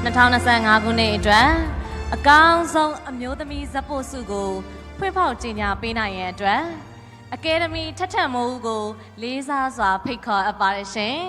2025 ခုနှစ်အတွက်အကောင်းဆုံးအမျိုးသမီးဇက်ပို့စုကိုဖွင့်ဖောက်ကြေညာပေးနိုင်ရန်အတွက်အကယ်ဒမီထက်ထက်မိုးကိုလေးစားစွာဖိတ်ခေါ်အပ်ပါတယ်ရှင်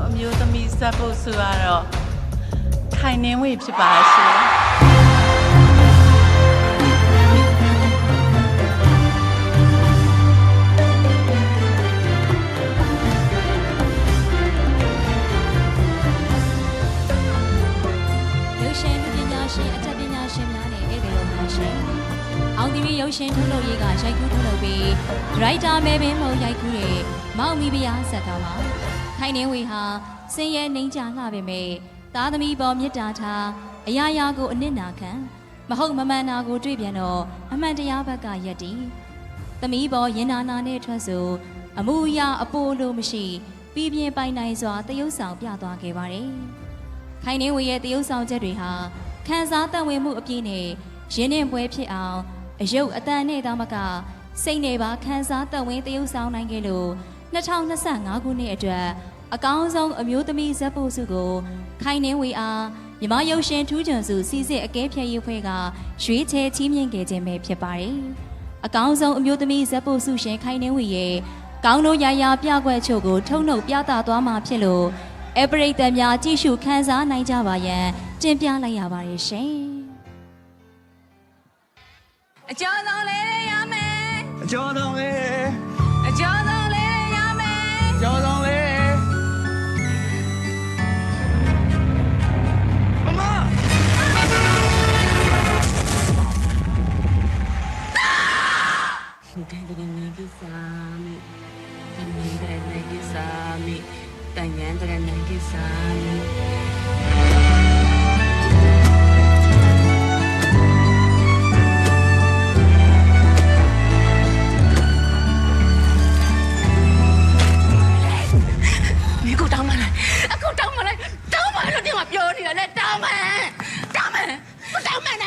အမျိုးသမီးဇက်ဖို့ဆိုတော့ခိုင်နှင်းဝေဖြစ်ပါရှင်ရုပ်ရှင်ပညာရှင်အထက်ပညာရှင်များနဲ့ဧည့်သည်တော်များရှင်အောင်တီဗီရုပ်ရှင်ထုတ်လုပ်ရေးကရိုက်ကူးထုတ်လုပ်ပြီးဒရိုက်တာမဲပင်မို့ရိုက်ကူးတဲ့မောင်မီပရားဆက်တော်ပါခိုင်နှင်းဝေဟာစင်ရဲနှိမ်ချလှပေမဲ့သားသမီးပေါ်မေတ္တာထားအရာရာကိုအနစ်နာခံမဟုတ်မမှန်တာကိုတွေ့ပြန်တော့အမှန်တရားဘက်ကယက်တီသမီးပေါ်ရင်နာနာနဲ့ထွက်ဆိုအမှုအရာအပိုးလို့မရှိပြည်ပြင်းပိုင်နိုင်စွာတရုပ်ဆောင်ပြသွားခဲ့ပါတယ်ခိုင်နှင်းဝေရဲ့တရုပ်ဆောင်ချက်တွေဟာခန်းစားတန်ဝင်မှုအပြည့်နဲ့ရင်းနှင်းပွဲဖြစ်အောင်အယုတ်အတန်နဲ့သားမကစိတ်နဲ့ပါခန်းစားတန်ဝင်တရုပ်ဆောင်နိုင်ခဲ့လို့2025 ခုနှစ်အတွက်အကောင်းဆုံးအမျိုးသမီးဇက်ပို့စုကိုခိုင်နှင်းဝေအားမြမရုပ်ရှင်ထူးချွန်စုစီစစ်အကဲဖြတ်ရေးဖွဲ့ကရွေးချယ်ချီးမြှင့်ခဲ့ခြင်းပဲဖြစ်ပါတယ်။အကောင်းဆုံးအမျိုးသမီးဇက်ပို့စုရှင်ခိုင်နှင်းဝေရဲ့ကောင်းတို့ရာရာပြကွက်ချို့ကိုထုတ်နှုတ်ပြသသွားမှာဖြစ်လို့အပရိသတ်များကြည့်ရှုခန်းစားနိုင်ကြပါရန်တင်ပြလိုက်ရပါတယ်ရှင်။အကျော်ဆောင်လေးရမယ်။အကျော်ဆောင်လေး အကျော်ဆောင်လေးရမယ်။ အကျော်ဆောင်လေးမမအခုတောင်းမလိုက်တောင်းမလို့ဒီမှာပြောနေတယ်လေတောင်းမနို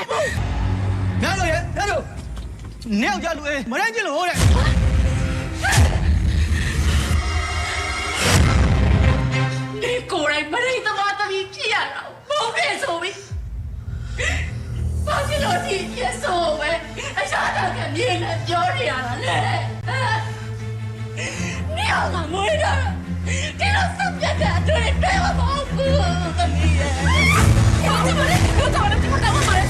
င်ဘူး ညလို့ရညလို့နေအောင်ကြလူအေးမနိုင်ကျင်လို့တဲ့ ဒီကိုယ်တိုင်မရိသမားသမီးဖြစ်ရတာဘုံပြဆိုပြီးဘာဖြစ်လို့ဒီပြဆိုပဲအရှာတော့ကမြင်နေပြောနေရတာလေနေအောင်ကမွေးတာဒီလိုစပ်ပြတ်တဲ့အတွေ့အကြုံမဟုတ်ဘူးသမီးရဲ့ဘာလို့လဲဘာလို့လဲဘာလို့လဲ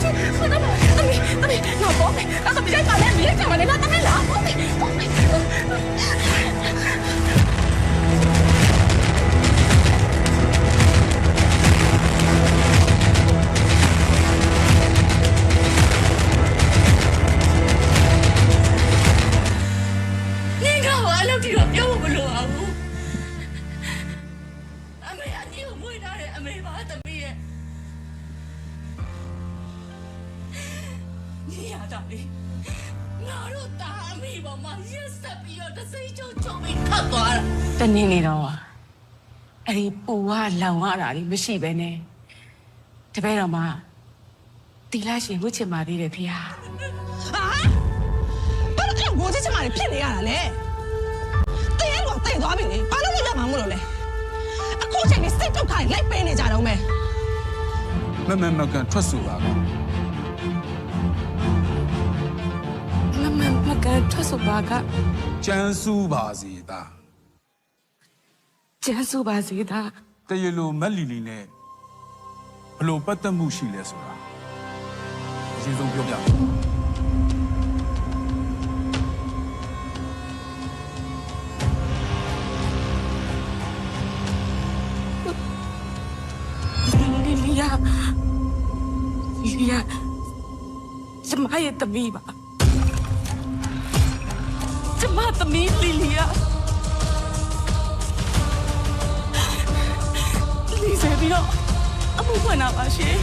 သမီးနော်ဘောမေအဲ့ဒါပြလိုက်ပါလေမြေကမလေးလားသမီးလားဘောမေနေကဘာလို့ဒီလိုပြောမလို့အောင်အမေအကြီးကိုမွေးထားတယ်အမေပါသမီးရဲ့你呀，大妹，我都大妹吧嘛，也是比较的谁就没看多了。 တနင်းနေတော့အဲ့ဒီပူကလောင်ရတာလေမရှိပဲနဲ့တပည့်တော်မှာတီလာရှင်ဝှချင်ပါသေးတယ်ဖေဟာ 啊！ဘာလို့我这起码你骗你呀嘞？第一个第二名你，ဘာလို့ရမှာမလို့လဲ？အခုချိန်နေစိတ်ဒုက္ခလိုက်ပေးနေကြတော့မယ်။ မမကန်ထွက်ဆိုပါကော မကန်ထွက်ဆိုပါက ကျန်းစူးပါစေတာ ကျန်းစုပါစေတာ တရလိုမက်လီလီနဲ့ဘလို့ပတ်သက်မှုရှိလဲဆိုတာအရင်ဆုံးပြောပြပါ လီလီယာကျမရဲ့သမီးပါကျမသမီးလီလီယာလီဆယ်ပြီးတော့အမှုဖွင့်တာပါရှင်